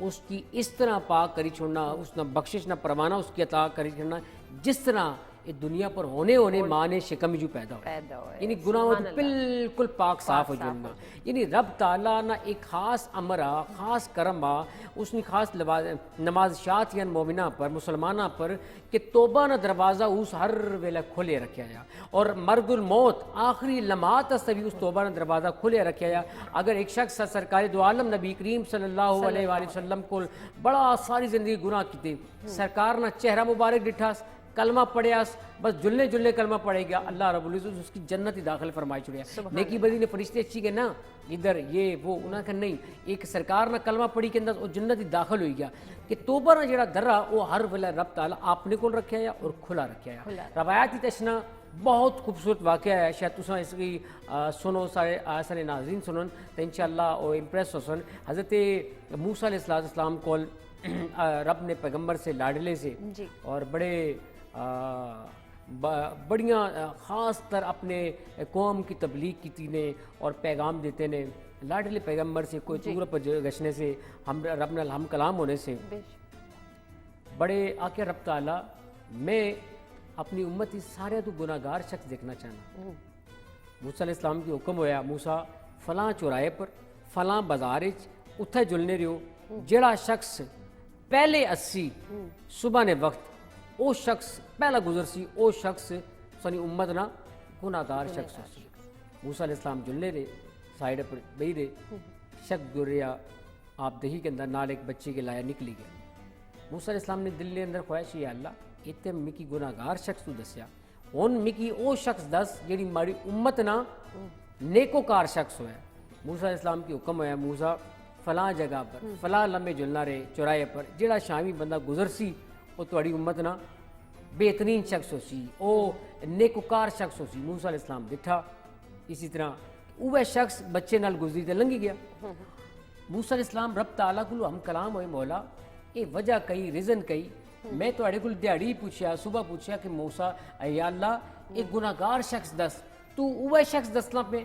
اس کی اس طرح پاک کری چھوڑنا، اس نہ بخشش نہ پروانہ اس کی عطا کری چھوڑنا جس طرح یہ دنیا پر ہونے ماں نے شکم جو پیدا ہو، یعنی گناہوں تو بالکل پاک صاف ہو جانا، یعنی رب تعالیٰ نہ ایک خاص امر آ خاص کرم آ اس نے خاص نماز شاعت یا مومنہ پر مسلمانہ پر کہ توبہ نہ دروازہ اس ہر ویلہ کھلے رکھا جا، اور مرگ الموت آخری لمحات بھی اس توبہ نہ دروازہ کھلے رکھا جا۔ اگر ایک شخص سرکار دو عالم نبی کریم صلی اللہ علیہ وآلہ وسلم کو بڑا ساری زندگی گناہ کیتے، سرکار نہ چہرہ مبارک ڈٹھاس، کلمہ پڑھیاس، بس جلنے کلمہ پڑھے گیا، اللہ رب العزت اس کی جنت ہی داخل فرمائی چھوڑیا۔ نیکی بدی نے فرشتے اچھی کہ نا ادھر یہ وہ انہاں کہ نہیں، ایک سرکار نہ کلمہ پڑھی کے اندر وہ جنت ہی داخل ہوئی گیا کہ توبہ نہ جڑا درہ وہ ہر ویلہ رب تعالیٰ آپ نے کول رکھیا ہے اور کھلا رکھیا ہے۔ روایاتی تشنا بہت خوبصورت واقعہ ہے، شاید تساں اس کی سنو سارے ناظرین سنن تو انشاءاللہ وہ امپریس ہو سن۔ حضرت موسیٰ علیہ السلام کول رب نے پیغمبر سے لاڈلے سے اور بڑے بڑیاں خاص تر اپنے قوم کی تبلیغ کی نے اور پیغام دیتے نے، لاڈلے پیغمبر سے کوئی چور پر گشنے سے ہم رب نے ہم کلام ہونے سے بڑے آکے رب تعالیٰ میں اپنی امتی سارے تو گناہگار شخص دیکھنا چاہنا۔ موسیٰ علیہ السلام کی حکم ہویا موسیٰ فلاں چوراہے پر فلاں بازارچ اتھے جلنے رہو، جڑا شخص پہلے 80 صبح نے وقت او شخص پہلا گزر سی، او شخص سنی امت نہ گناہگار شخص سی۔ موسیٰ علیہ السلام جلنے رہے، سائیڈ پر بیٹھ رہے، شخص گر رہا آپ دہی کے اندر نال ایک بچے کے لایا نکلی گیا۔ موسیٰ علیہ السلام نے دل کے اندر خواہش یا اللہ اتنے مکی گناہگار شخص تو دسیا، ہن مکی او شخص دس جیڑی ماری امت نہ نیکوکار شخص ہویا۔ موسیٰ علیہ السلام کی حکم ہویا موسیٰ فلاں جگہ پر فلاں لمحے جلنا رہے چوراہے پر جیڑا شامی بندہ گزر سی وہ تھوڑی امت نہ بہترین شخص ہو سی، او نیکوکار شخص ہو سی۔ موسیٰ علیہ السلام دٹھا اسی طرح وہ شخص بچے نال گزری تے لنگی گیا۔ موسیٰ علیہ السلام رب تعالیٰ کو ہم کلام ہوئے مولا اے وجہ کئی ریزن کئی، میں تو اڑے کل دیہڑی پوچھیا صبح پوچھیا کہ موسیٰ اے اللہ ایک گناہگار شخص دس، تو وہ شخص دسنا پہ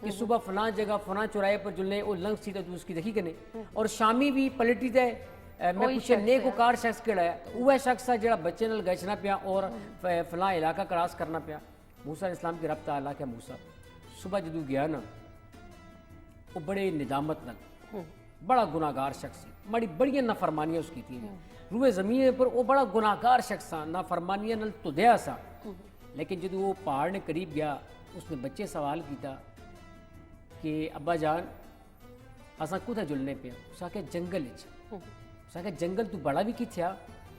کہ صبح فلاں جگہ فلاں چوراہے پر جلنے وہ لنگ سی تو اس کی دیکھی کنے، اور شامی بھی پلٹی تے میں پوچھے نیکوکار شخص کیڑا ہے، وہ شخص ہے جڑا بچے نال گچنا پیا اور فلاں علاقہ کراس کرنا پیا۔ موسیٰ علیہ السلام کی رب تعالیٰ کہ موسیٰ صبح جدو گیا نا وہ بڑے ندامت نال بڑا گناہگار شخص ہے، بڑی نافرمانیاں اس کی تھی، روئے زمین پر وہ بڑا گناہگار شخص تھا، نافرمانیاں نال تو دیا سا۔ لیکن جدو وہ پہاڑ نے قریب گیا اس نے بچے سوال کیتا کہ ابا جان اساں کتھے جلنے پیا، اس آکھیا جنگل وچ، اس آکھیا جنگل تو بڑا بھی کی تھیا،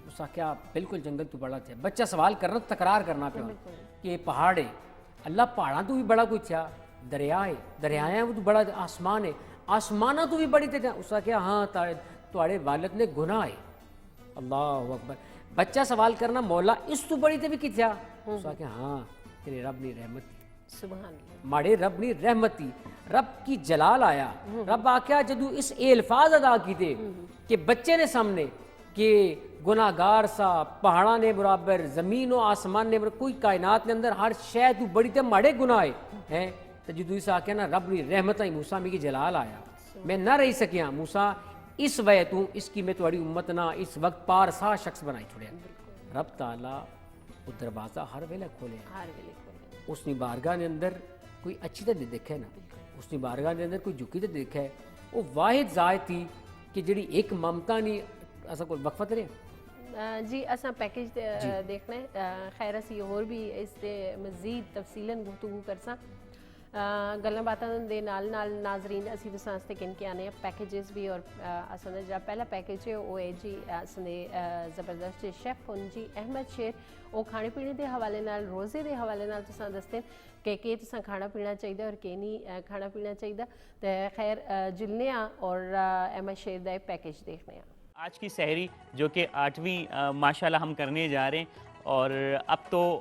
اس آکھیا بالکل جنگل تو بڑا تھیا۔ بچہ سوال کرنا تکرار کرنا پیا کہ پہاڑ ہے، اللہ پہاڑاں تو بھی بڑا کوئی تھیا، دریا ہے دریاں تو بڑا آسمان ہے آسمانہ تو بھی بڑی تھے، اس آکھیا ہاں تواڑے والد نے گناہ ہے۔ اللہ اکبر، بچہ سوال کرنا مولا اس تو بڑی تے بھی کی تھیا، اس آکھیا ہاں تیرے رب نے رحمت تھی، سبحان اللہ، ماڑے رب نے رحمت تھی، رب کی جلال آیا۔ رب آکھیا جدو اس الفاظ ادا کیتے کہ بچے نے سامنے کہ گناہگار سا پہاڑاں نے برابر زمین و آسمان نے برابر کوئی کائنات نے اندر ہر شے تو بڑی تے ماڑے گناہ ہیں، تو جدو اس آکھیا نا رب نے رحمت آئی موسیٰ میں کی جلال آیا، میں نہ رہی سکیا موسیٰ اس وجہ تو اس کی میں تھوڑی امت نہ اس وقت پار سا شخص بنائی چھوڑیا۔ رب تعالیٰ وہ دروازہ ہر ویلے کھولے، اس نے بارگاہ نے اندر کوئی اچھی طرح دیکھا ہے نا، اس نے بارگاہ نے اندر کوئی جھکی طرح دیکھا ہے، وہ واحد ذات تھی کہ جڑی ایک ممتا نہیں ایسا کوئی وقفت رہے۔ جی اساں پیکج دیکھنا ہے، خیر اسی اور بھی اس دے مزید تفصیلاً گفتگو کرساں گلاں باتاں دے نال ناظرین اسی تساں واسطے کن کے آنے پیکیجز بھی، اور اساں دا جڑا پہلا پیکج ہے وہ ہے جی اساں دے زبردست شیف ہن جی احمد شیر، وہ کھانے پینے دے حوالے نال روزے دے حوالے نال تساں دستے کہ تساں کھانا پینا چاہیے اور کہ نہیں کھانا پینا چاہیے، تو خیر جلنے اور احمد شیر دا پیکج دیکھنے ہیں۔ آج کی سحری جو کہ 8ویں ماشاءاللہ ہم کرنے جا رہے ہیں، اور اب تو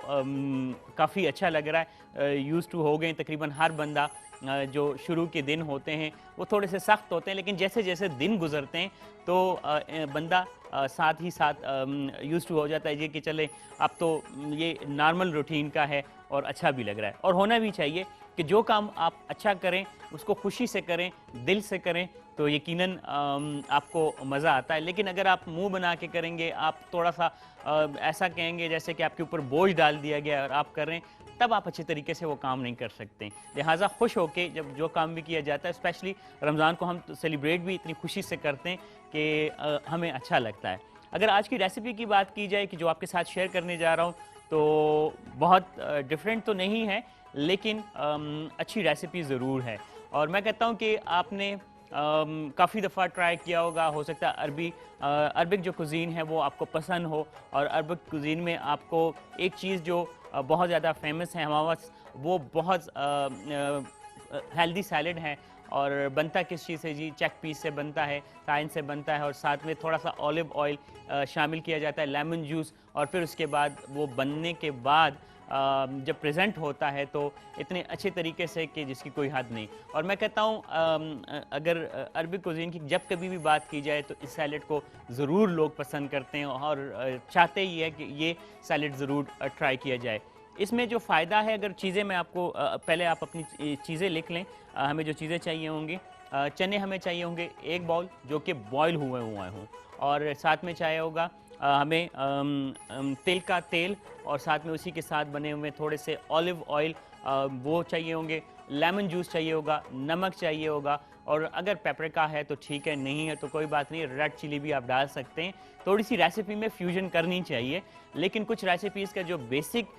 کافی اچھا لگ رہا ہے، یوز ٹو ہو گئے تقریباً ہر بندہ۔ جو شروع کے دن ہوتے ہیں وہ تھوڑے سے سخت ہوتے ہیں، لیکن جیسے جیسے دن گزرتے ہیں تو بندہ ساتھ ہی ساتھ یوز ٹو ہو جاتا ہے یہ کہ چلے اب تو یہ نارمل روٹین کا ہے اور اچھا بھی لگ رہا ہے، اور ہونا بھی چاہیے کہ جو کام آپ اچھا کریں اس کو خوشی سے کریں, دل سے کریں, تو یقیناً آپ کو مزہ آتا ہے. لیکن اگر آپ منہ بنا کے کریں گے, آپ تھوڑا سا ایسا کہیں گے جیسے کہ آپ کے اوپر بوجھ ڈال دیا گیا اور آپ کر رہے ہیں, تب آپ اچھے طریقے سے وہ کام نہیں کر سکتے. لہٰذا خوش ہو کے جب جو کام بھی کیا جاتا ہے, اسپیشلی رمضان کو ہم سیلیبریٹ بھی اتنی خوشی سے کرتے ہیں کہ ہمیں اچھا لگتا ہے. اگر آج کی ریسیپی کی بات کی جائے کہ جو آپ کے ساتھ شیئر کرنے جا رہا ہوں, تو بہت ڈفرینٹ تو نہیں ہے لیکن اچھی ریسیپی ضرور ہے. اور میں کہتا ہوں کہ آپ نے کافی دفعہ ٹرائی کیا ہوگا, ہو سکتا ہے عربک جو کوزین ہے وہ آپ کو پسند ہو, اور عربک کوزین میں آپ کو ایک چیز جو بہت زیادہ فیمس ہے ہمارے پاس, وہ بہت ہیلدی سیلڈ ہے. اور بنتا کس چیز سے جی؟ چیک پیس سے بنتا ہے, تھائن سے بنتا ہے, اور ساتھ میں تھوڑا سا اولیو آئل شامل کیا جاتا ہے, لیمن جوس, اور پھر اس کے بعد وہ بننے کے بعد جب پریزنٹ ہوتا ہے تو اتنے اچھے طریقے سے کہ جس کی کوئی حد نہیں. اور میں کہتا ہوں اگر عربک کوزین کی جب کبھی بھی بات کی جائے تو اس سیلڈ کو ضرور لوگ پسند کرتے ہیں اور چاہتے ہی ہے کہ یہ سیلڈ ضرور ٹرائی کیا جائے. اس میں جو فائدہ ہے, اگر چیزیں میں آپ کو پہلے آپ اپنی چیزیں لکھ لیں, ہمیں جو چیزیں چاہیے ہوں گی, چنے ہمیں چاہیے ہوں گے 1 باؤل جو کہ بوائل ہوئے ہوں, اور ساتھ میں چاہیے ہوگا ہمیں تل کا تیل, اور ساتھ میں اسی کے ساتھ بنے ہوئے تھوڑے سے اولیو آئل وہ چاہیے ہوں گے, لیمن جوس چاہیے ہوگا, نمک چاہیے ہوگا, اور اگر پیپریکا ہے تو ٹھیک ہے, نہیں ہے تو کوئی بات نہیں, ریڈ چلی بھی آپ ڈال سکتے ہیں. تھوڑی سی ریسیپی میں فیوژن کرنی چاہیے, لیکن کچھ ریسیپیز کا جو بیسک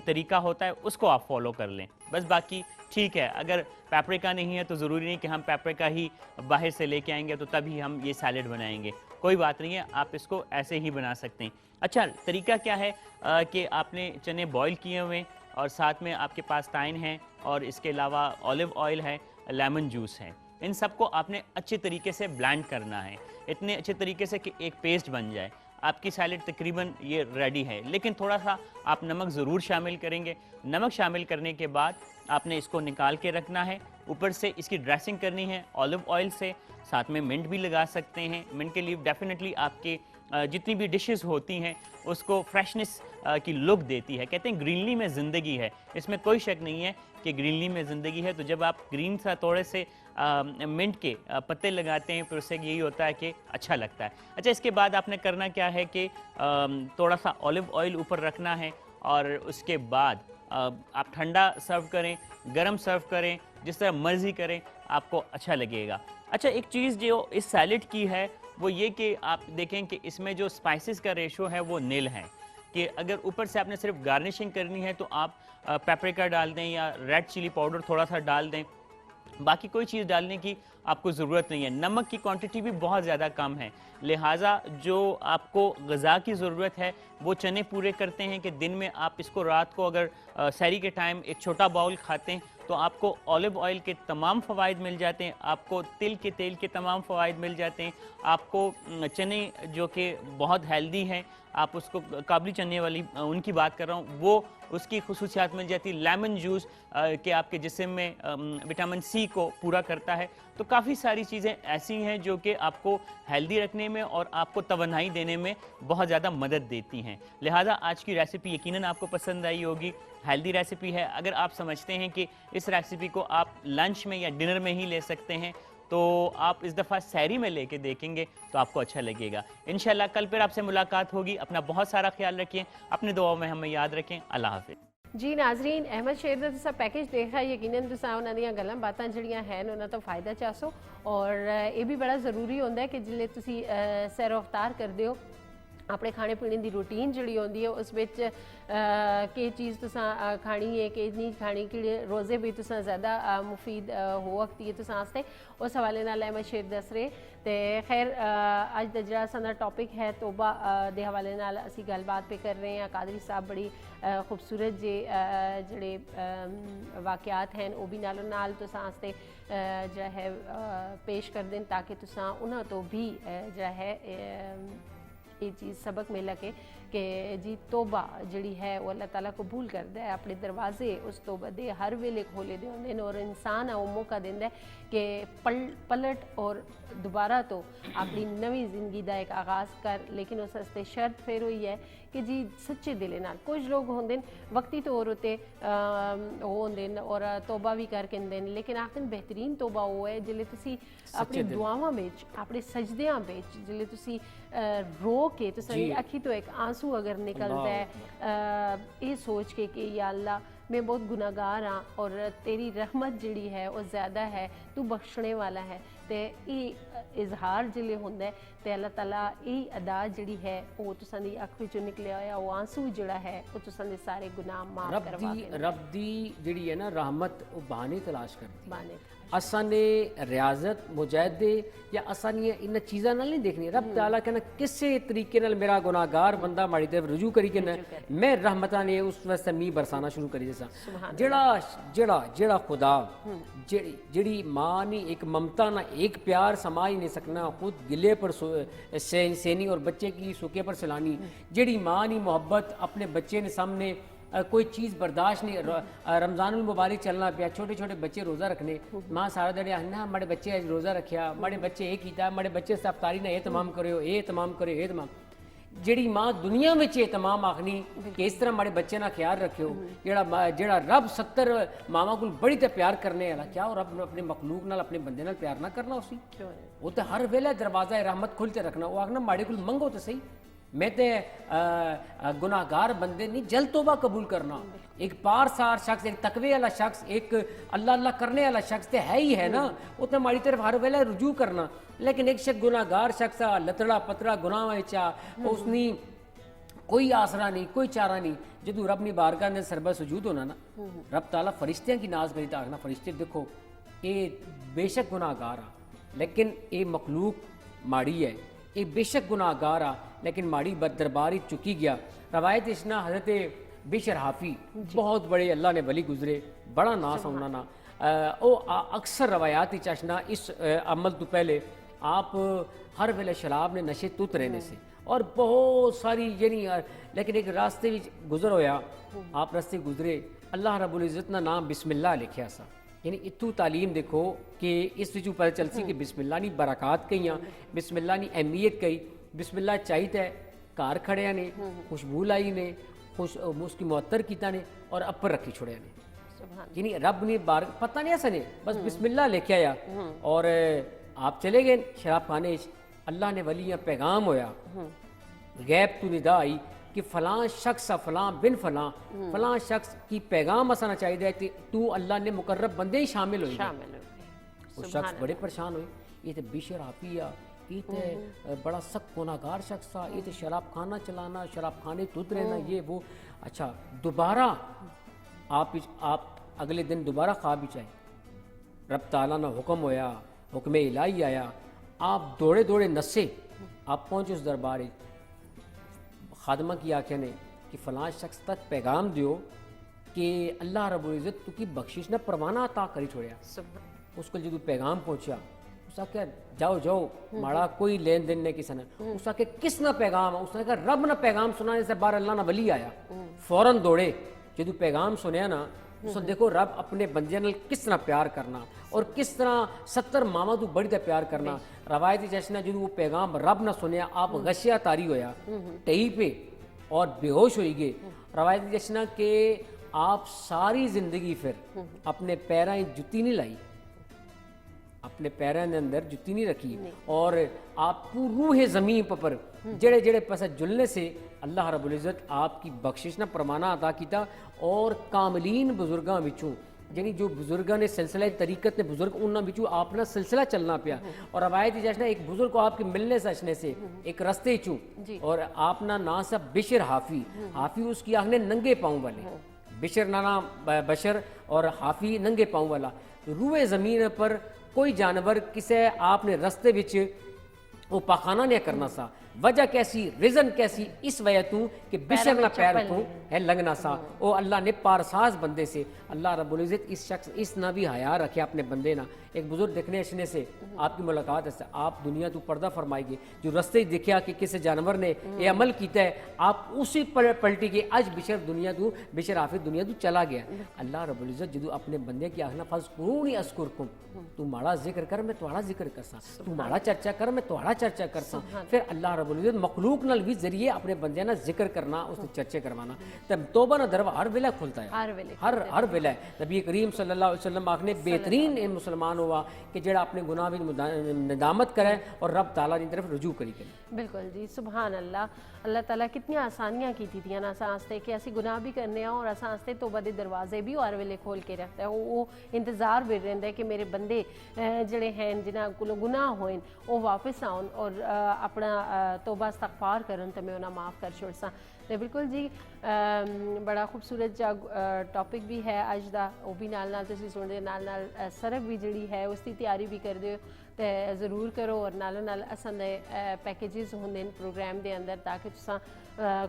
طریقہ ہوتا ہے اس کو آپ فالو کر لیں بس. باقی ٹھیک ہے, اگر پیپریکا نہیں ہے تو ضروری نہیں کہ ہم پیپریکا ہی باہر سے لے کے آئیں گے تو تبھی ہم یہ سیلڈ بنائیں گے, کوئی بات نہیں ہے, آپ اس کو ایسے ہی بنا سکتے ہیں. اچھا, طریقہ کیا ہے کہ آپ نے چنے بوائل کیے ہوئے, اور ساتھ میں آپ کے پاس تھائن ہے, اور اس کے علاوہ اولیو آئل ہے, لیمن جوس ہے. ان سب کو آپ نے اچھے طریقے سے بلینڈ کرنا ہے, اتنے اچھے طریقے سے کہ ایک پیسٹ بن جائے. آپ کی سیلڈ تقریباً یہ ریڈی ہے, لیکن تھوڑا سا آپ نمک ضرور شامل کریں گے. نمک شامل کرنے کے بعد آپ نے اس کو نکال کے رکھنا ہے. اوپر سے اس کی ڈریسنگ کرنی ہے اولیو آئل سے, ساتھ میں منٹ بھی لگا سکتے ہیں. منٹ کے لیے ڈیفینیٹلی آپ کے جتنی بھی ڈشز ہوتی ہیں اس کو فریشنس کی لک دیتی ہے. کہتے ہیں گرینلی میں زندگی ہے, اس میں کوئی شک نہیں ہے کہ گرینلی میں زندگی ہے. تو جب آپ گرین سا تھوڑے سے منٹ کے پتے لگاتے ہیں, پھر اس سے یہی ہوتا ہے کہ اچھا لگتا ہے. اچھا, اس کے بعد آپ نے کرنا کیا ہے کہ تھوڑا سا اولیو آئل اوپر رکھنا ہے, اور اس کے بعد آپ ٹھنڈا سرو کریں, گرم سرو کریں, جس طرح مرضی کریں, آپ کو اچھا لگے گا. اچھا, ایک چیز جو اس سیلڈ کی ہے وہ یہ کہ آپ دیکھیں کہ اس میں جو سپائسز کا ریشو ہے وہ نیل ہے, کہ اگر اوپر سے آپ نے صرف گارنشنگ کرنی ہے تو آپ پیپریکا ڈال دیں یا ریڈ چلی پاؤڈر تھوڑا سا ڈال دیں, باقی کوئی چیز ڈالنے کی آپ کو ضرورت نہیں ہے. نمک کی کوانٹٹی بھی بہت زیادہ کم ہے, لہٰذا جو آپ کو غذا کی ضرورت ہے وہ چنے پورے کرتے ہیں کہ دن میں آپ اس کو رات کو اگر سحری کے ٹائم ایک چھوٹا باؤل کھاتے ہیں تو آپ کو اولیو آئل کے تمام فوائد مل جاتے ہیں, آپ کو تل کے تیل کے تمام فوائد مل جاتے ہیں, آپ کو چنے جو کہ بہت ہیلدی ہیں, آپ اس کو کابلی چنے والی ان کی بات کر رہا ہوں, وہ اس کی خصوصیات مل جاتی. لیمن جوس کہ آپ کے جسم میں وٹامن سی کو پورا کرتا ہے. تو کافی ساری چیزیں ایسی ہیں جو کہ آپ کو ہیلدی رکھنے میں اور آپ کو توانائی دینے میں بہت زیادہ مدد دیتی ہیں. لہٰذا آج کی ریسیپی یقیناً آپ کو پسند آئی ہوگی, ہیلدی ریسیپی ہے. اگر آپ سمجھتے ہیں کہ اس ریسیپی کو آپ لنچ میں یا ڈنر میں ہی لے سکتے ہیں تو آپ اس دفعہ سحری میں لے کے دیکھیں گے تو آپ کو اچھا لگے گا. انشاءاللہ کل پھر آپ سے ملاقات ہوگی. اپنا بہت سارا خیال رکھیں, اپنے دعاؤں میں ہمیں یاد رکھیں. اللہ حافظ. جی ناظرین, احمد شیر دا تسا پیکج دیکھا, یقیناً تسا انہاں دیاں گلاں باتاں جڑیاں ہیں انہاں تو فائدہ چاسو, اور یہ بھی بڑا ضروری ہوتا ہے کہ جلے تسی سیر و افطار کردے ہو اپنے کھانے پینے دی روٹین جڑی ہوندی ہے اس وچ کہ چیز تساں کھانی ہے کہ نہیں کھانی, کہ روزے بھی تساں زیادہ مفید ہو وقتی ہے تساں واسطے, اس حوالے نال احمد شیر دس رہے. تے خیر اج دا جڑا ساڈا ٹاپک ہے توبہ دے حوالے نال اسی گل بات پہ کر رہے ہیں. قادری صاحب بڑی خوبصورت جڑے واقعات ہیں وہ بھی نالوں نال تساں واسطے جڑا ہے پیش کر دیں تاکہ تساں انہاں تو بھی جڑا ہے یہ چیز سبق ملا کہ جی توبہ جڑی ہے وہ اللہ تعالیٰ قبول کرتا ہے, اپنے دروازے اس توبہ دے ہر ویلے کھولے دے ہوندے نے, اور انسان وہ موقع دیندا ہے کہ پلٹ اور دوبارہ تو اپنی نوی زندگی دا ایک آغاز کر, لیکن اس واسطے شرط پھر ہوئی ہے کہ جی سچے دلے نال. کچھ لوگ ہوندے وقتی طور ہوتے ہوندے اور توبہ بھی کر کے دین, لیکن آخر بہترین توبہ وہ ہے جلے تسی اپنی دعاواں وچ اپنے سجدیاں وچ جلے تسی رو کے تسی اکھی تو ایک آنسو اگر نکلتا ہے یہ سوچ کے کہ یا اللہ میں بہت گناہ گار ہاں اور تیری رحمت جڑی ہے وہ زیادہ ہے, تو بخشنے والا ہے, تے یہ اظہار جلے ہوندا ہے تے اللہ تعالیٰ یہ ادا جڑی ہے وہ تساں دی اکھ وچوں نکلیا ہویا وہ آنسو جڑا ہے وہ تساں دے سارے گناہ معاف کروا کے رب دی جڑی ہے نا رحمت وہ بہانے تلاش کرتی بانے اساں نے ریاضت مجاہدے یا اساں نے ان چیزاں نال نہیں دیکھنی. رب تعالیٰ کہنا کسے طریقے نال میرا گناہ گار بندہ ماڑی طرف رجوع کری کے میں رحمتاں نے اس واسطے می برسانا شروع کری دیسا. جڑا خدا جڑی ماں نے ایک ممتا نہ ایک پیار سما ہی نہیں سکنا, خود گلے پر سینی اور بچے کی سوکے پر سلانی, جڑی ماں نے محبت اپنے بچے نے سامنے کوئی چیز برداشت نہیں. رمضان المبارک چلنا پیا, چھوٹے چھوٹے بچے روزہ رکھنے, ماں سارا دڑے آنا ماڑے بچے آج روزہ رکھیا, ماڑے بچے یہ کیتا, ماڑے بچے سے افطاری نے یہ تمام کرو, یہ تمام کرو, یہ تمام. جڑی ماں دنیا میں یہ تمام آخنی کہ اس طرح ماڑے بچے نہ خیال رکھو, جڑا رب 70 ماما کو بڑی تے پیار کرنے والا, کیا وہ رب اپنے مخلوق نال اپنے بندے نال پیار نہ کرنا اسی؟ وہ تو ہر ویلے دروازہ رحمت کھلتے رکھنا. وہ آخنا ماڑے کو منگو تو صحیح, میں تے گناہ گار بندے نہیں جلد توبہ قبول کرنا. ایک پار سار شخص, ایک تقوی والا شخص, ایک اللہ اللہ کرنے والا شخص تے ہے ہی ہے نا, وہ تو ہماری طرف ہر ویلے رجوع کرنا. لیکن ایک شخص گناہ گار شخص لتڑا پترا گناہ وچا, اس نے کوئی آسرا نہیں, کوئی چارہ نہیں. جدو رب نے بارگاہ نے سربہ سجود ہونا نا, رب تعالیٰ فرشتیاں کی ناز کری تا آخنا فرشتے دیکھو یہ بے شک گناہ گار آ لیکن یہ مخلوق ماڑی ہے, یہ بے شک گناہ گار آ لیکن ماڑی بد درباری چکی گیا. روایت اشنا حضرت بشر حافی بہت بڑے اللہ نے ولی گزرے, بڑا ناس ہونا نا, او اکثر روایات چاشنا اس عمل تو پہلے آپ ہر ویلے شراب نے نشے تت رہنے سے اور بہت ساری یعنی, لیکن ایک راستے گزر ہویا, آپ راستے گزرے, اللہ رب العزت نا نام بسم اللہ لکھیا سا. یعنی اتو تعلیم دیکھو کہ اس وچوں پتہ چلسی کہ بسم اللہ نی برکات کئیاں, بسم اللہ نی اہمیت کئی, بسم اللہ چاہیے گھر کھڑیا نے, خوشبو لائی نے, اس کی معطر کیتا نے اور اپر رکھی چھوڑیا نے. یعنی رب نے بار پتہ نہیں ایسا نے بس بسم اللہ لکھیا یا اور آپ چلے گئے شراب خانے. اللہ نے ولیاں پیغام ہویا, غیب تو ندا آئی کہ فلاں شخص فلاں بن فلاں فلاں شخص کی پیغام اسانا چاہیے کہ تو اللہ نے مقرب بندے ہی شامل ہوئی. وہ شخص بڑے پریشان ہوئے, یہ تو بشر حافی آ, یہ تو بڑا سخت گناہ گار شخص تھا, یہ تو شراب خانہ چلانا, شراب خانے تت رہنا, یہ وہ. اچھا دوبارہ آپ اگلے دن دوبارہ خواب ہی چاہے, رب تعالیٰ نے حکم ہویا, حکم الہی آیا, آپ دوڑے دوڑے نسے, آپ پہنچے اس دربار, خادمہ کی آنکھیں نے کہ فلاں شخص تک پیغام دیو کہ اللہ رب العزت تو کی بخشش نہ پروانہ عطا کری چھوڑیا. اس کو جدو پیغام پہنچا, اس نے کہا جاؤ ماڑا کوئی لین دین نہیں کسی نے. اس نے کہا کس نہ پیغام, اس نے کہا رب نہ پیغام سنانے سے بار اللہ نہ ولی آیا. فوراً دوڑے, جدو پیغام سنیا نا اس نے دیکھو رب اپنے بندے نال کس طرح پیار کرنا اور کس طرح 70 ماما تو بڑی تے پیار کرنا. روایتی جشنا جدو وہ پیغام رب نہ سنیا, آپ غشیہ تاری ہویا ٹہی پہ اور بے ہوش ہوئی گئے. روایتی جشنا کہ آپ ساری زندگی پھر اپنے پیرائیں جتی نہیں لائی, اپنے پیروں کے اندر جتی نہیں رکھی, اور آپ کو روح زمین پر جڑے جڑے پسے جلنے سے اللہ رب العزت آپ کی بخشش نہ پرمانہ عطا کیتا. اور کاملین بزرگاں وچوں یعنی جو بزرگاں نے سلسلہ طریقت نے بزرگ انہاں وچوں آپ نہ سلسلہ چلنا پیا. اور روایت جشنا ایک بزرگ کو آپ کے ملنے سچنے سے ایک رستے چوں, اور آپ نا نام سا بشر حافی, حافی اس کی آخنے ننگے پاؤں والے, بشر نانا بشر اور حافی ننگے پاؤں والا. روئے زمین پر کوئی جانور کسے آپ نے رستے وچ وہ پاخانہ نہیں کرنا سا, وجہ کیسی ریزن کیسی اس وجہ تو کہ بشر نہ پیر کو ہے لگنا سا او اللہ نے پارساز بندے سے اللہ رب العزت اس شخص اس نہ بھی حیا رکھے اپنے بندے نہ ایک بزرگ دیکھنے اشنے سے آپ کی ملاقات ہے آپ دنیا تو پردہ فرمائے گے جو رستے دیکھیا کہ کسی جانور نے یہ عمل کیتا ہے آپ اسی پلٹی کے اج بشر دنیا تو بشر حافظ دنیا تو چلا گیا اللہ رب العزت جدو اپنے بندے کی آخنا فذکرونی اذکرکم تو ماڑا ذکر کر میں تمہارا ذکر کرسا تو ماڑا چرچا کر میں تمہارا چرچا کرسا پھر اللہ رب العزت مخلوق نال بھی ذریعے اپنے بندے نہ ذکر کرنا اس نے چرچے کروانا تب توبہ نہ دروا ہر ویلہ کھلتا ہے ہر ویلہ نبی کریم صلی اللہ علیہ وسلم آخنے بہترین مسلمان ہوا کہ جڑا اپنے گناہ بھی ندامت کرے اور رب تعالیٰ کی طرف رجوع کری کرے بالکل جی سبحان اللہ اللہ تعالیٰ کتنی آسانیاں کی تھی نا سانستے کہ اسی گناہ بھی کرنے ہیں اور آسانستے توبہ دے دروازے بھی ہر ویلے کھول کے رکھتا ہے وہ انتظار بھی رہتا ہے کہ میرے بندے جڑے ہیں جنہاں کو گناہ ہوئیں وہ واپس آؤں اور اپنا توبہ استغفار کرن تو میں انہیں معاف کر چھوڑ ساں تو بالکل جی بڑا خوبصورت جا ٹاپک بھی ہے اج دا وہ بھی نال تسی سن دے نال سرک بھی جڑی ہے اس کی تیاری بھی کر دے تو ضرور کرو اور نالوں نال اساں دے پیکیجز ہوندے پروگرام دے اندر تاکہ تساں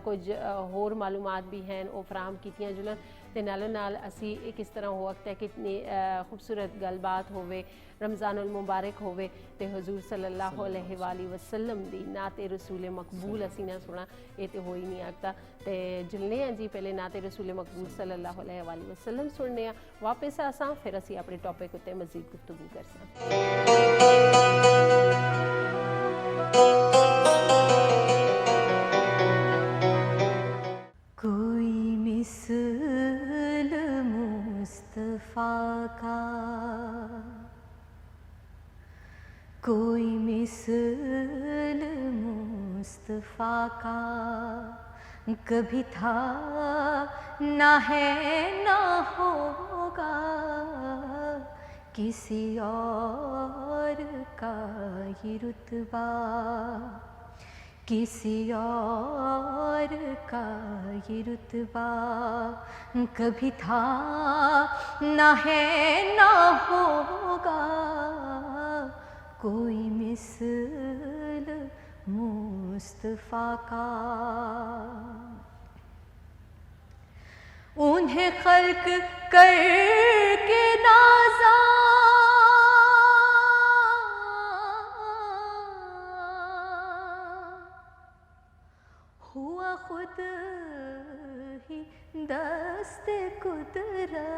کچھ ہور معلومات بھی ہیں وہ فراہم کیتیاں جلن تے نالوں نال اسی کس طرح ہو وقت ہے کتنی خوبصورت گل بات ہوئے رمضان المبارک ہوئے تے حضور صلی اللہ علیہ وآلہ وسلم دی نعت رسول مقبول اسی نہ سنا یہ تے ہوئی نہیں آگتا تے جلنے ہیں جی پہلے نعت رسول مقبول صلی اللہ علیہ وآلہ وسلم سننے ہیں واپس آساں پھر اسی اپنے ٹاپک ہوتے مزید گفتگو کر سکتے کوئی مثل مصطفیٰ کا کوئی مثل مصطفیٰ کا کبھی تھا نہ ہے نہ ہوگا کسی اور کا یہ رتبہ کسی اور کا یہ رتبہ کبھی تھا نہ ہے نہ ہوگا کوئی مثل مصطفیٰ کا انہیں خلق کر کے نازا ہوا خود ہی دست قدرت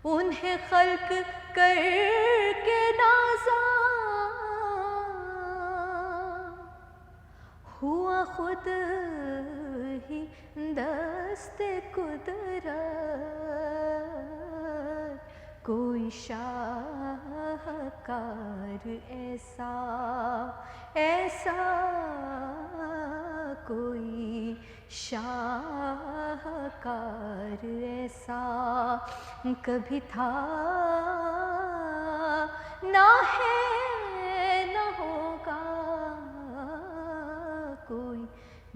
انہیں خلق کر کے نازا ہوا خود ہی دست قدرت کوئی شاہکار ایسا ایسا کوئی شاہکار ایسا کبھی تھا نہ ہے نہ ہوگا کوئی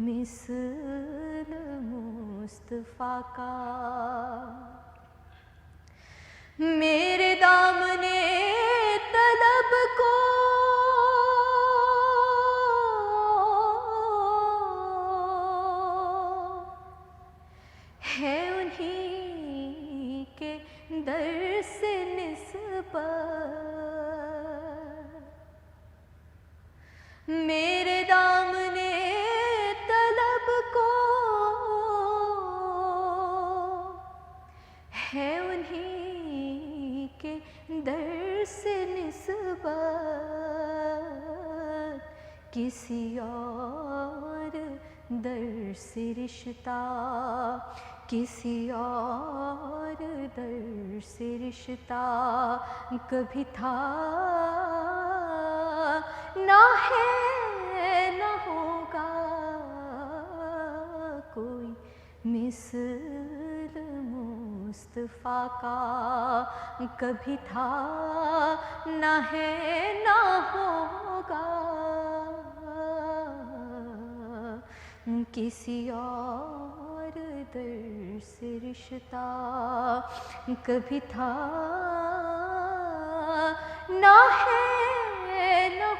مثل مصطفیٰ کا میرے دامنے طلب کو ہے انہی کے در سے نسبت میرے دامنے طلب کو ہے انہی کے در سے نسبت کسی اور در سے رشتہ کسی اور در سے رشتہ کبھی تھا نہ ہے نہ ہوگا کوئی مثل مصطفیٰ کا کبھی تھا نہ ہے نہ ہوگا کسی اور در سے رشتہ کبھی تھا نہ ہے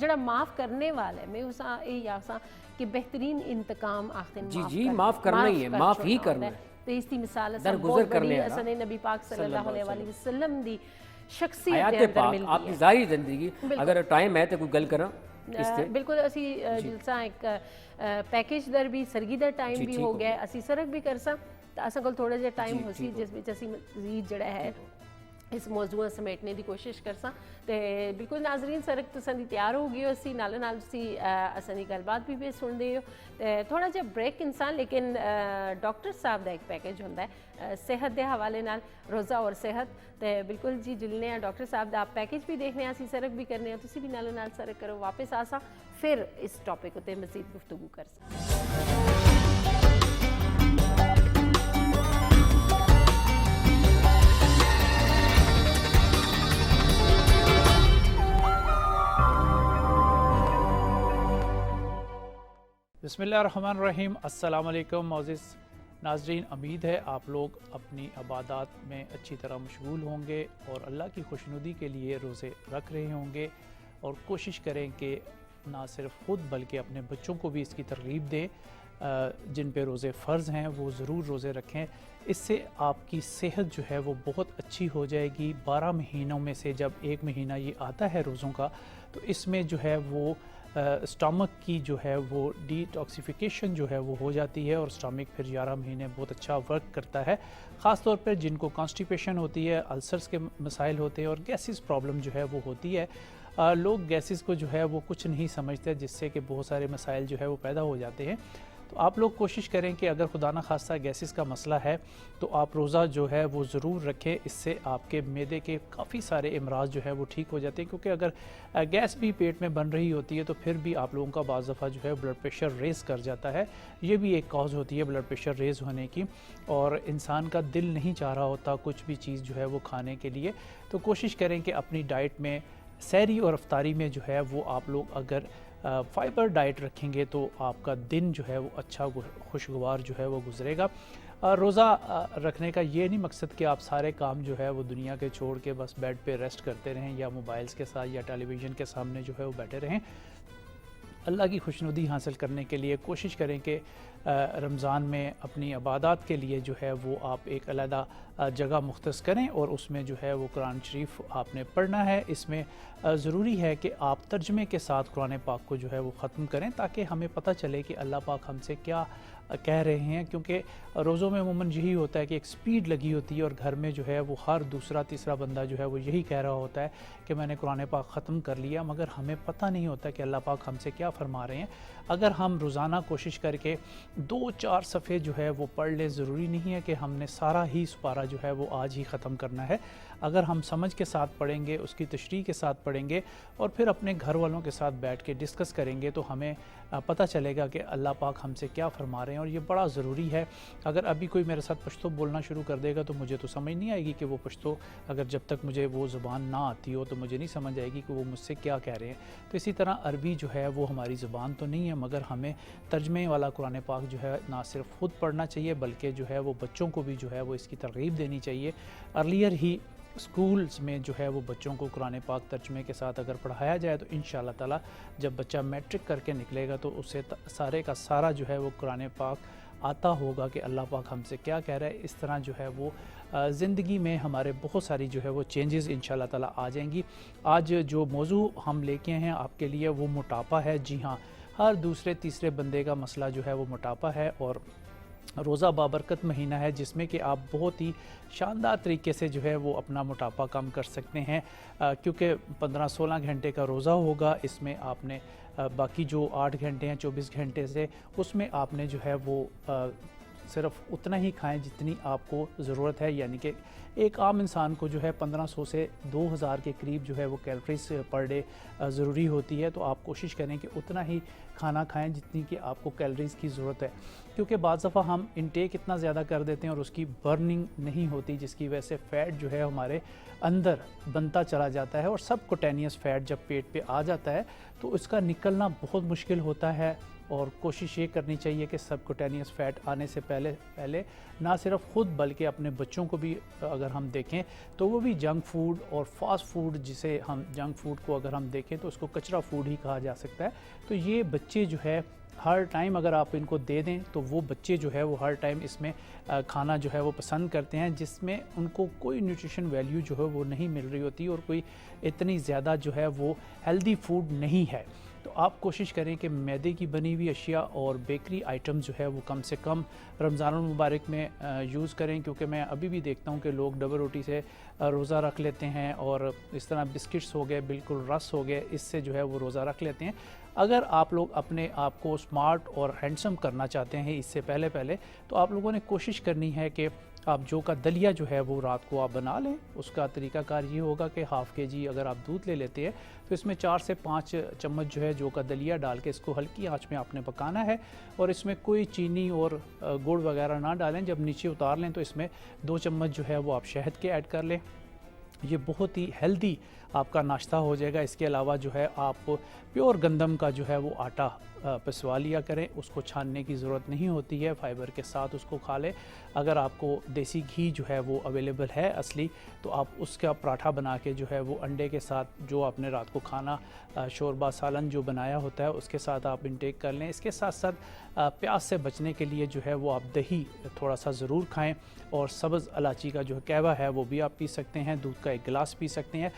جڑا معاف کرنے والا ہے میں اسا یہ آساں کہ بہترین انتقام آخر جی معاف کرنا ہی ہے، معاف ہی کرنا ہے، تو اس کی مثال اسا درگزر بہت کرنے بڑی والا اسا نے نبی پاک صلی اللہ علیہ وآلہ وسلم دی شخصیت حیات دے اندر پاک ملتی آپ کی ہے. ظاہری زندگی. اگر ٹائم ہے تو کوئی گل کرا اس تے بالکل اسی جلسہ ایک پیکج در بھی سرگی دا ٹائم بھی ہو گیا اسی سرک بھی کرساں تو اساں کول تھوڑا جہا ٹائم ہو سی جس وچ اسی مزید جڑا ہے اس موضوع سمیٹنے دی کوشش کرساں تے بالکل ناظرین سرک تساں دی تیار ہو گئی اسی نال نال سی اساں دی گل بات بھی سن دے ہو تھوڑا جہا بریک انسان لیکن ڈاکٹر صاحب دا ایک پیکج ہوندا ہے صحت دے حوالے نال روزہ اور صحت تے بالکل جی جلنے ہیں ڈاکٹر صاحب دا آپ پیکج بھی دیکھنے اسی سرک بھی کرنے ہیں تسی بھی نال نال سرک کرو واپس آساں پھر اس ٹاپک تے مزید گفتگو کرساں. بسم اللہ الرحمن الرحیم. السلام علیکم معزز ناظرین، امید ہے آپ لوگ اپنی عبادات میں اچھی طرح مشغول ہوں گے اور اللہ کی خوشنودی کے لیے روزے رکھ رہے ہوں گے اور کوشش کریں کہ نہ صرف خود بلکہ اپنے بچوں کو بھی اس کی ترغیب دیں جن پہ روزے فرض ہیں وہ ضرور روزے رکھیں. اس سے آپ کی صحت جو ہے وہ بہت اچھی ہو جائے گی. 12 مہینوں میں سے جب ایک مہینہ یہ آتا ہے روزوں کا تو اس میں جو ہے وہ اسٹامک کی جو ہے وہ ڈی ٹاکسیفیکیشن جو ہے وہ ہو جاتی ہے اور اسٹامک پھر 11 مہینے بہت اچھا ورک کرتا ہے. خاص طور پر جن کو کانسٹیپیشن ہوتی ہے، السرز کے مسائل ہوتے ہیں اور گیسز پرابلم جو ہے وہ ہوتی ہے. لوگ گیسز کو جو ہے وہ کچھ نہیں سمجھتے جس سے کہ بہت سارے مسائل جو ہے وہ پیدا ہو جاتے ہیں. تو آپ لوگ کوشش کریں کہ اگر خدا نخواستہ گیسز کا مسئلہ ہے تو آپ روزہ جو ہے وہ ضرور رکھیں. اس سے آپ کے معدے کے کافی سارے امراض جو ہے وہ ٹھیک ہو جاتے ہیں، کیونکہ اگر گیس بھی پیٹ میں بن رہی ہوتی ہے تو پھر بھی آپ لوگوں کا بعض دفعہ جو ہے بلڈ پریشر ریز کر جاتا ہے. یہ بھی ایک کاز ہوتی ہے بلڈ پریشر ریز ہونے کی، اور انسان کا دل نہیں چاہ رہا ہوتا کچھ بھی چیز جو ہے وہ کھانے کے لیے. تو کوشش کریں کہ اپنی ڈائٹ میں سحری اور افطاری میں جو ہے وہ آپ لوگ اگر فائبر ڈائٹ رکھیں گے تو آپ کا دن جو ہے وہ اچھا خوشگوار جو ہے وہ گزرے گا. روزہ رکھنے کا یہ نہیں مقصد کہ آپ سارے کام جو ہے وہ دنیا کے چھوڑ کے بس بیڈ پہ ریسٹ کرتے رہیں یا موبائلز کے ساتھ یا ٹیلی ویژن کے سامنے جو ہے وہ بیٹھے رہیں. اللہ کی خوشنودی حاصل کرنے کے لیے کوشش کریں کہ رمضان میں اپنی عبادات کے لیے جو ہے وہ آپ ایک علیحدہ جگہ مختص کریں اور اس میں جو ہے وہ قرآن شریف آپ نے پڑھنا ہے. اس میں ضروری ہے کہ آپ ترجمے کے ساتھ قرآن پاک کو جو ہے وہ ختم کریں تاکہ ہمیں پتہ چلے کہ اللہ پاک ہم سے کیا کہہ رہے ہیں. کیونکہ روزوں میں عموماً یہی ہوتا ہے کہ ایک سپیڈ لگی ہوتی ہے اور گھر میں جو ہے وہ ہر دوسرا تیسرا بندہ جو ہے وہ یہی کہہ رہا ہوتا ہے کہ میں نے قرآن پاک ختم کر لیا، مگر ہمیں پتہ نہیں ہوتا کہ اللہ پاک ہم سے کیا فرما رہے ہیں. اگر ہم روزانہ کوشش کر کے 2-4 صفحے جو ہے وہ پڑھ لیں، ضروری نہیں ہے کہ ہم نے سارا ہی سپارہ جو ہے وہ آج ہی ختم کرنا ہے. اگر ہم سمجھ کے ساتھ پڑھیں گے، اس کی تشریح کے ساتھ پڑھیں گے اور پھر اپنے گھر والوں کے ساتھ بیٹھ کے ڈسکس کریں گے تو ہمیں پتہ چلے گا کہ اللہ پاک ہم سے کیا فرما رہے ہیں. اور یہ بڑا ضروری ہے. اگر ابھی کوئی میرے ساتھ پشتو بولنا شروع کر دے گا تو مجھے تو سمجھ نہیں آئے گی کہ وہ پشتو، اگر جب تک مجھے وہ زبان نہ آتی ہو تو مجھے نہیں سمجھ آئے گی کہ وہ مجھ سے کیا کہہ رہے ہیں. تو اسی طرح عربی جو ہے وہ ہماری زبان تو نہیں ہے، مگر ہمیں ترجمے والا قرآن پاک جو ہے نہ صرف خود پڑھنا چاہیے بلکہ جو ہے وہ بچوں کو بھی جو ہے وہ اس کی ترغیب دینی چاہیے. ارلیئر ہی اسکولز میں جو ہے وہ بچوں کو قرآن پاک ترجمے کے ساتھ اگر پڑھایا جائے تو انشاءاللہ تعالی جب بچہ میٹرک کر کے نکلے گا تو اسے سارے کا سارا جو ہے وہ قرآن پاک آتا ہوگا کہ اللہ پاک ہم سے کیا کہہ رہا ہے. اس طرح جو ہے وہ زندگی میں ہمارے بہت ساری جو ہے وہ چینجز انشاءاللہ تعالی آ جائیں گی. آج جو موضوع ہم لے کے ہیں آپ کے لیے وہ موٹاپا ہے. جی ہاں، ہر دوسرے تیسرے بندے کا مسئلہ جو ہے وہ موٹاپا ہے، اور روزہ بابرکت مہینہ ہے جس میں کہ آپ بہت ہی شاندار طریقے سے جو ہے وہ اپنا موٹاپا کم کر سکتے ہیں. کیونکہ 15-16 گھنٹے کا روزہ ہوگا، اس میں آپ نے باقی جو 8 گھنٹے ہیں 24 گھنٹے سے اس میں آپ نے جو ہے وہ صرف اتنا ہی کھائیں جتنی آپ کو ضرورت ہے. یعنی کہ ایک عام انسان کو جو ہے 1500 سے 2000 کے قریب جو ہے وہ کیلوریز پر ڈے ضروری ہوتی ہے. تو آپ کوشش کریں کہ اتنا ہی کھانا کھائیں جتنی کہ آپ کو کیلوریز کی ضرورت ہے. کیونکہ بعض دفعہ ہم انٹیک اتنا زیادہ کر دیتے ہیں اور اس کی برننگ نہیں ہوتی، جس کی وجہ سے فیٹ جو ہے ہمارے اندر بنتا چلا جاتا ہے. اور سب کوٹینیس فیٹ جب پیٹ پہ آ جاتا ہے تو اس کا نکلنا بہت مشکل ہوتا ہے. اور کوشش یہ کرنی چاہیے کہ سبکوٹینیس فیٹ آنے سے پہلے نہ صرف خود بلکہ اپنے بچوں کو بھی اگر ہم دیکھیں تو وہ بھی جنک فوڈ اور فاسٹ فوڈ، جسے ہم جنک فوڈ کو اگر ہم دیکھیں تو اس کو کچرا فوڈ ہی کہا جا سکتا ہے، تو یہ بچے جو ہے ہر ٹائم اگر آپ ان کو دے دیں تو وہ بچے جو ہے وہ ہر ٹائم اس میں کھانا جو ہے وہ پسند کرتے ہیں، جس میں ان کو کوئی نیوٹریشن ویلیو جو ہے وہ نہیں مل رہی ہوتی اور کوئی اتنی زیادہ جو ہے وہ ہیلدی فوڈ نہیں ہے۔ تو آپ کوشش کریں کہ میدے کی بنی ہوئی اشیاء اور بیکری آئٹم جو ہے وہ کم سے کم رمضان المبارک میں یوز کریں، کیونکہ میں ابھی بھی دیکھتا ہوں کہ لوگ ڈبل روٹی سے روزہ رکھ لیتے ہیں، اور اس طرح بسکٹس ہو گئے، بالکل رس ہو گئے، اس سے جو ہے وہ روزہ رکھ لیتے ہیں۔ اگر آپ لوگ اپنے آپ کو سمارٹ اور ہینڈسم کرنا چاہتے ہیں اس سے پہلے تو آپ لوگوں نے کوشش کرنی ہے کہ آپ جو کا دلیا جو ہے وہ رات کو آپ بنا لیں۔ اس کا طریقہ کار یہ ہوگا کہ ہاف کے جی اگر آپ دودھ لے لیتے ہیں تو اس میں 4 سے 5 چمچ جو ہے جو کا دلیا ڈال کے اس کو ہلکی آنچ میں آپ نے پکانا ہے، اور اس میں کوئی چینی اور گڑ وغیرہ نہ ڈالیں۔ جب نیچے اتار لیں تو اس میں 2 چمچ جو ہے وہ آپ شہد کے ایڈ کر لیں۔ یہ بہت ہی ہیلدی آپ کا ناشتہ ہو جائے گا۔ اس کے علاوہ جو ہے آپ پیور گندم کا جو ہے وہ آٹا پسوا لیا کریں، اس کو چھاننے کی ضرورت نہیں ہوتی ہے، فائبر کے ساتھ اس کو کھا لیں۔ اگر آپ کو دیسی گھی جو ہے وہ اویلیبل ہے اصلی، تو آپ اس کا پراٹھا بنا کے جو ہے وہ انڈے کے ساتھ، جو آپ نے رات کو کھانا شوربہ سالن جو بنایا ہوتا ہے اس کے ساتھ آپ انٹیک کر لیں۔ اس کے ساتھ ساتھ پیاس سے بچنے کے لیے جو ہے وہ آپ دہی تھوڑا سا ضرور کھائیں، اور سبز الائچی کا جو قہوہ ہے وہ بھی آپ پی سکتے ہیں، دودھ کا 1 گلاس پی سکتے ہیں۔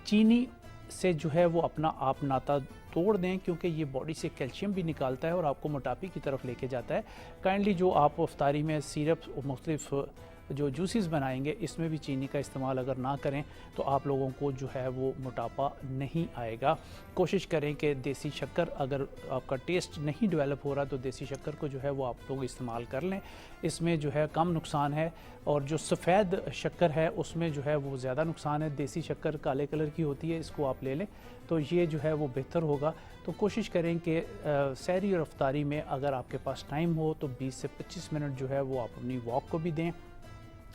چینی سے جو ہے وہ اپنا آپ ناتا توڑ دیں، کیونکہ یہ باڈی سے کیلشیم بھی نکالتا ہے اور آپ کو موٹاپے کی طرف لے کے جاتا ہے۔ کائنڈلی جو آپ افطاری میں سیرپ اور مختلف جو جوسز بنائیں گے اس میں بھی چینی کا استعمال اگر نہ کریں تو آپ لوگوں کو جو ہے وہ موٹاپا نہیں آئے گا۔ کوشش کریں کہ دیسی شکر، اگر آپ کا ٹیسٹ نہیں ڈیولپ ہو رہا تو دیسی شکر کو جو ہے وہ آپ لوگ استعمال کر لیں، اس میں جو ہے کم نقصان ہے، اور جو سفید شکر ہے اس میں جو ہے وہ زیادہ نقصان ہے۔ دیسی شکر کالے کلر کی ہوتی ہے، اس کو آپ لے لیں تو یہ جو ہے وہ بہتر ہوگا۔ تو کوشش کریں کہ سحری اور افطاری میں اگر آپ کے پاس ٹائم ہو تو 20 سے 25 منٹ جو ہے وہ آپ اپنی واک کو بھی دیں۔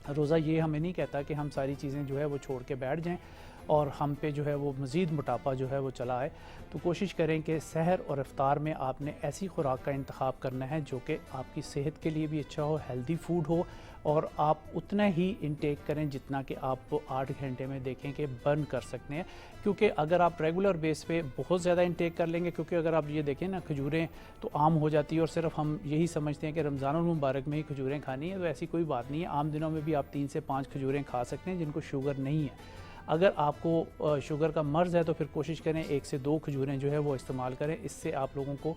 روزہ یہ ہمیں نہیں کہتا کہ ہم ساری چیزیں جو ہے وہ چھوڑ کے بیٹھ جائیں اور ہم پہ جو ہے وہ مزید موٹاپا جو ہے وہ چلا آئے، تو کوشش کریں کہ سحر اور افطار میں آپ نے ایسی خوراک کا انتخاب کرنا ہے جو کہ آپ کی صحت کے لیے بھی اچھا ہو، ہیلدی فوڈ ہو، اور آپ اتنا ہی انٹیک کریں جتنا کہ آپ 8 گھنٹے میں دیکھیں کہ برن کر سکتے ہیں۔ کیونکہ اگر آپ ریگولر بیس پہ بہت زیادہ انٹیک کر لیں گے، کیونکہ اگر آپ یہ دیکھیں نا کھجوریں تو عام ہو جاتی ہے، اور صرف ہم یہی سمجھتے ہیں کہ رمضان المبارک میں ہی کھجوریں کھانی ہے، تو ایسی کوئی بات نہیں ہے۔ عام دنوں میں بھی آپ 3 سے 5 کھجوریں کھا سکتے ہیں جن کو شوگر نہیں ہے۔ اگر آپ کو شوگر کا مرض ہے تو پھر کوشش کریں 1 سے 2 کھجوریں جو ہے وہ استعمال کریں۔ اس سے آپ لوگوں کو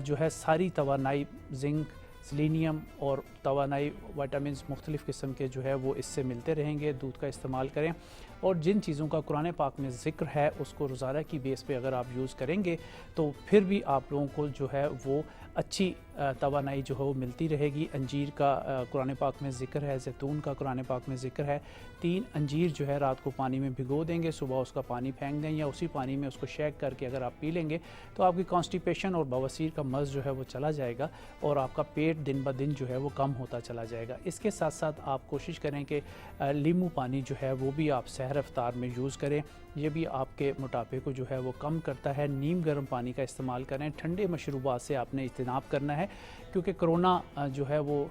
جو ہے ساری توانائی، زنک، سیلینیم اور توانائی وائٹامنس مختلف قسم کے جو ہے وہ اس سے ملتے رہیں گے۔ دودھ کا استعمال کریں، اور جن چیزوں کا قرآن پاک میں ذکر ہے اس کو روزانہ کی بیس پہ اگر آپ یوز کریں گے تو پھر بھی آپ لوگوں کو جو ہے وہ اچھی توانائی جو ہے وہ ملتی رہے گی۔ انجیر کا قرآن پاک میں ذکر ہے، زیتون کا قرآن پاک میں ذکر ہے۔ 3 انجیر جو ہے رات کو پانی میں بھگو دیں گے، صبح اس کا پانی پھینک دیں، یا اسی پانی میں اس کو شیک کر کے اگر آپ پی لیں گے تو آپ کی کانسٹیپیشن اور بواسیر کا مرض جو ہے وہ چلا جائے گا، اور آپ کا پیٹ دن بدن جو ہے وہ کم ہوتا چلا جائے گا۔ اس کے ساتھ ساتھ آپ کوشش کریں کہ لیمو پانی جو ہے وہ بھی آپ سحر افطار میں یوز کریں، یہ بھی آپ کے موٹاپے کو جو ہے وہ کم کرتا ہے۔ نیم گرم پانی کا استعمال کریں، ٹھنڈے مشروبات سے آپ نے اجتناب کرنا ہے، کیونکہ کرونا جو ہے وہ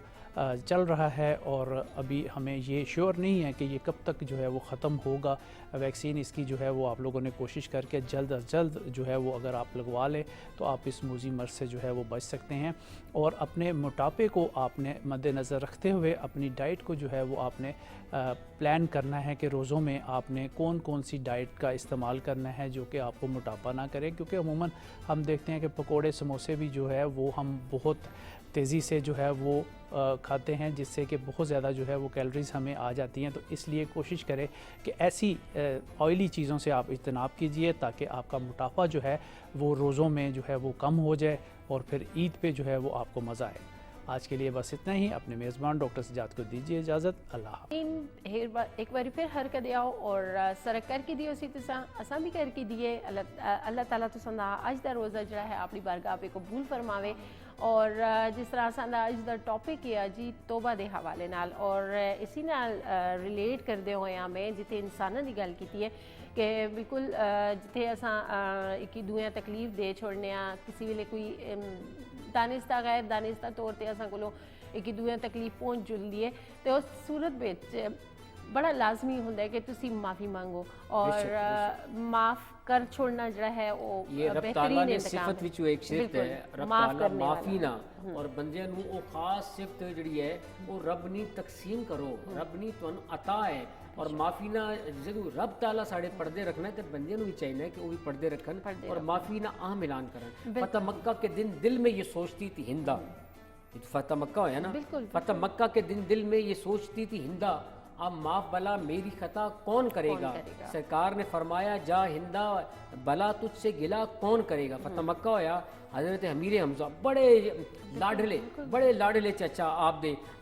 چل رہا ہے، اور ابھی ہمیں یہ شیور نہیں ہے کہ یہ کب تک جو ہے وہ ختم ہوگا۔ ویکسین اس کی جو ہے وہ آپ لوگوں نے کوشش کر کے جلد از جلد جو ہے وہ اگر آپ لگوا لیں تو آپ اس موذی مرض سے جو ہے وہ بچ سکتے ہیں۔ اور اپنے موٹاپے کو آپ نے مد نظر رکھتے ہوئے اپنی ڈائٹ کو جو ہے وہ آپ نے پلان کرنا ہے کہ روزوں میں آپ نے کون سی ڈائٹ کا استعمال کرنا ہے جو کہ آپ کو موٹاپا نہ کرے، کیونکہ عموماً ہم دیکھتے ہیں کہ پکوڑے سموسے بھی جو ہے وہ ہم بہت تیزی سے جو ہے وہ کھاتے ہیں، جس سے کہ بہت زیادہ جو ہے وہ کیلوریز ہمیں آ جاتی ہیں۔ تو اس لیے کوشش کریں کہ ایسی آئلی چیزوں سے آپ اجتناب کیجئے تاکہ آپ کا موٹاپا جو ہے وہ روزوں میں جو ہے وہ کم ہو جائے، اور پھر عید پہ جو ہے وہ آپ کو مزہ آئے۔ آج کے لیے بس اتنا ہی۔ اپنے میزبان ڈاکٹر سجاد کو دیجیے اجازت۔ اللہ حافظ۔ ایک بار پھر ہر کا دیا اور سرک کر کے دیو اسی طرح اساں بھی کر کے دیے۔ اللہ تعالیٰ تو سندا اج دا روزہ جڑا ہے اپنی بارگاہ پہ قبول فرماوے، اور جس طرح سندا اج دا ٹاپک ہے جی توبہ دے حوالے نال، اور اسی نال ریلیٹ کر دے ہوئے میں جتے انساناں دی گل کیتی ہے کہ بالکل جتھے اساں ایک دوئے تکلیف دے چھوڑنے ہاں کسی ویلے کوئی دانستہ غیر دانستہ طور تے اساں کولوں ایک دوئے تکلیف پہنچ جلدی ہے تو اس صورت وچ بڑا لازمی ہوتا ہے کہ تسی معافی مانگو اور معاف کر چھوڑنا جڑا ہے وہ یہ رب تعالیٰ نے صفت وچ ایک صفت ہے رب تعالیٰ معافی نہ اور بندے نو او خاص صفت جڑی ہے وہ رب نی تقسیم کرو رب نی تانوں عطا ہے اور معافی نہ جدوں رب تعالیٰ ساڑے پردے رکھنا ہے تے بندے نو بھی چاہیے کہ وہ بھی پردے رکھن اور معافی نہ عام اعلان کرن فتح مکہ کے دن دل میں یہ سوچتی تھی ہندا فتح مکہ ہویا نا فتح مکہ کے دن دل میں یہ سوچتی تھی ہندا اب معاف بلا میری خطا کون کرے گا سرکار نے فرمایا جا ہندا بلا تجھ سے گلا کون کرے گا فتح مکہ ہویا حضرت امیر حمزہ بڑے لاڈلے چچا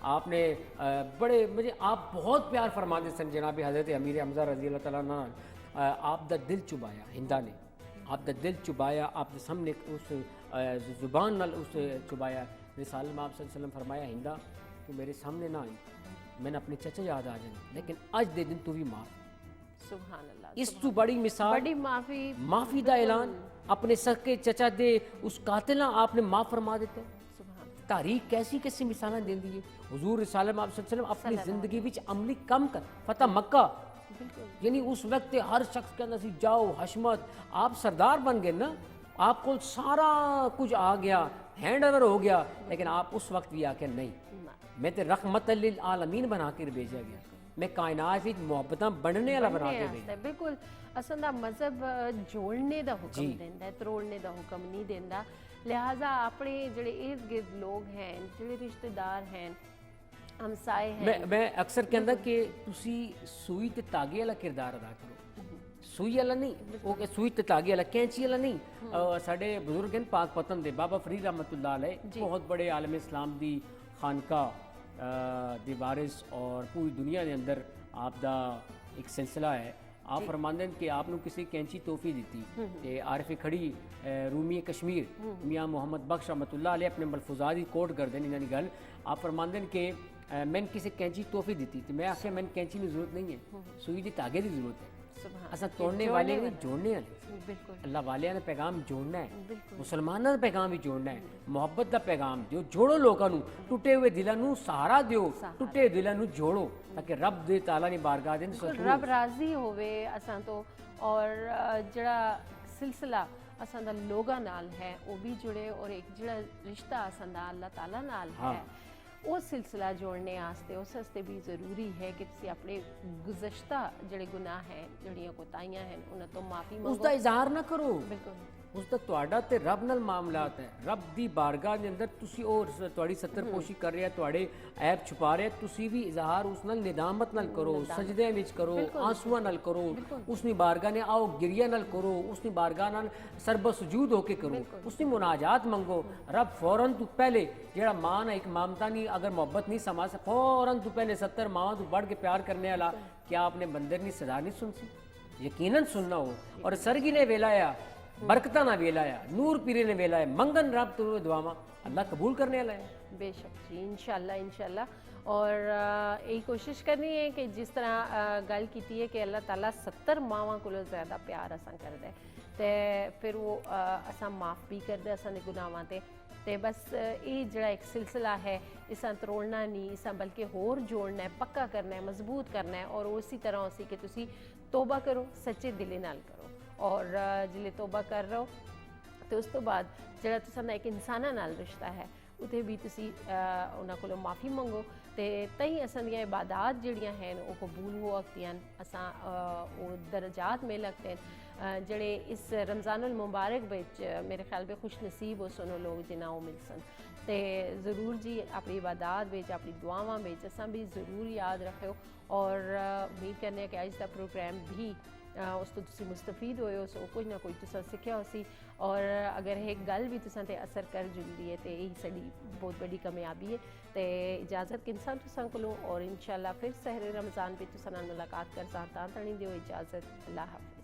آپ نے بڑے مجھے آپ بہت پیار فرماتے سن جناب حضرت امیر حمزہ رضی اللہ تعالیٰ عنہ آپ دا دل چبایا ہندا نے آپ دا دل چبایا آپ دے سامنے اس زبان نال اس چبایا رسالہ میں آپ صلی اللہ علیہ وسلم فرمایا ہندا تو میرے سامنے نہ آئی میں نے اپنے چچا یاد آ جائیں لیکن آج دے دن تو بھی معاف سبحان اللہ اس تو بڑی مثال بڑی معافی دا اعلان اپنے سکے چچا دے اس قاتلہ آپ نے معاف فرما دیتے تاریخ کیسی مثالیں دین دی حضور رسالہ میں آپ صلی اللہ علیہ وسلم اپنی زندگی وچ عملی کم کر فتح مکہ یعنی اس وقت ہر شخص کے اندر سی جاؤ حشمت آپ سردار بن گئے نا آپ کو سارا کچھ آ گیا ہینڈ اوور ہو گیا لیکن آپ اس وقت بھی آ کے نہیں میں تے رحمت للعالمین بنا کے بھیجا گیا میں کائنات وچ محبتاں بننے والا بنا کے بھیجا بالکل اصل دا مذہب جوڑنے دا حکم دیندا ہے تروڑنے دا حکم نہیں دیندا لہٰذا اپنے جڑے ارد گرد لوگ ہیں جڑے رشتہ دار ہیں ہمسائے ہیں میں اکثر کہندا کہ تسی سوئی تے تاگے والا کردار ادا کرو سوئی والا نہیں وہ کہ سوئی تے تاگے والا کینچی والا نہیں ساڈے بزرگ ہیں پاک پتن دے بابا فرید رحمۃ اللہ علیہ بہت بڑے عالم اسلام دی خانقاہ دی وارث اور پوری دنیا دے اندر آپ دا ایک سلسلہ ہے آپ فرماندے ہیں کہ آپ نے کسی کینچی توفی دیتی کہ عارف کھڑی رومی کشمیر میاں محمد بخش رحمۃ اللہ علیہ اپنے ملفوظات ہی کوٹ کر دیں انہوں نے گل آپ فرماندے ہیں کہ میں کسی کینچی توفی دیتی تو میں آخیا میں کینچی کی ضرورت نہیں ہے سوئی دی تاگے دی ضرورت ہے اصل توڑنے والے بھی جوڑنے والے اللہ والے نے پیغام جوڑنا ہے مسلمانوں کا پیغام بھی جوڑنا ہے محبت کا پیغام دیو جوڑو لوگوں ٹوٹے ہوئے دلوں سہارا دیو ٹوٹے دلوں جوڑو تاکہ رب دے تعالیٰ نے بارگاہ دے رب راضی ہوئے اساں تو اور جڑا سلسلہ اساں دا لوگاں نال ہے وہ بھی جڑے اور ایک جڑا رشتہ اساں دا اللہ تعالیٰ نال ہے وہ سلسلہ جوڑنے آستے اس ہستے بھی ضروری ہے کہ تسی اپنے گزشتہ جڑے گناہ ہیں جڑیاں کوتاہیاں ہیں انہاں تو معافی مانگو اس دا اظہار نہ کرو بالکل اس دا تواڈا تے رب نال معاملات ہے رب دی بارگاہ دے اندر تسی اور تواڈی ستر پوشی کر رہے تواڈے عیب چھپا رہے تسی بھی اظہار اس نال ندامت نال کرو سجدے وچ کرو آنسواں نال کرو اس دی بارگاہ نے آؤ گریہ نال کرو اس دی بارگاہ نال سرب سجود ہو کے کرو اس دی مناجات منگو رب فوراً تو پہلے جڑا ماں ایک مامتا نہیں اگر محبت نہیں سما سکتا فوراً تو پہلے 70 ماں تو بڑھ کے پیار کرنے والا کیا آپ نے بندر نہیں سزا نہیں سن سی یقیناً سننا ہو اور سرگی نے ویلایا برکتہ نہ ویلایا نور پیرے نے ویلایا منگن رب تو دعاواں اللہ قبول کرنے والا ہے بے شک جی انشاءاللہ اور یہی کوشش کرنی ہے کہ جس طرح گل کیتی ہے کہ اللہ تعالیٰ 70 ماواں کو زیادہ پیار اساں کردا ہے تے پھر وہ اساں معاف بھی کردا اساں دے گناہاں تے بس یہ جڑا ایک سلسلہ ہے اساں تروڑنا نہیں اساں بلکہ ہور جوڑنا ہے پکا کرنا ہے مضبوط کرنا ہے اور اسی طرح اسی کہ تسی توبہ کرو سچے دل نال کرو اور جلے توبہ کر رہو تو اس تو بعد جڑا تساں دا ایک انساناں نال رشتہ ہے اتنے بھی تسی انہاں کولوں معافی منگو تے تئیں اساں دیاں عبادات جڑیاں ہیں وہ قبول ہو اکتیاں اساں وہ درجات مل لگتے ہیں جڑے اس رمضان المبارک وچ میرے خیال پہ خوش نصیب ہو سنو لوگ جنہاں وہ مل سن تے ضرور جی اپنی عبادات وچ اپنی دعاواں وچ اساں بھی ضرور یاد رکھو اور امید کرنے کہ اج دا پروگرام بھی اس تو تسی مستفید ہوئے ہو سو کچھ نہ کوئی تساں سکھیا ہو سی اور اگر ایک گل بھی تساں تے اثر کر جلدی ہے تے یہی ساری بہت بڑی کامیابی ہے تے اجازت کنسان تساں کولوں اور انشاءاللہ پھر سحر رمضان پہ تساں نال ملاقات کر سان تاں تڑی دیو اجازت اللہ حافظ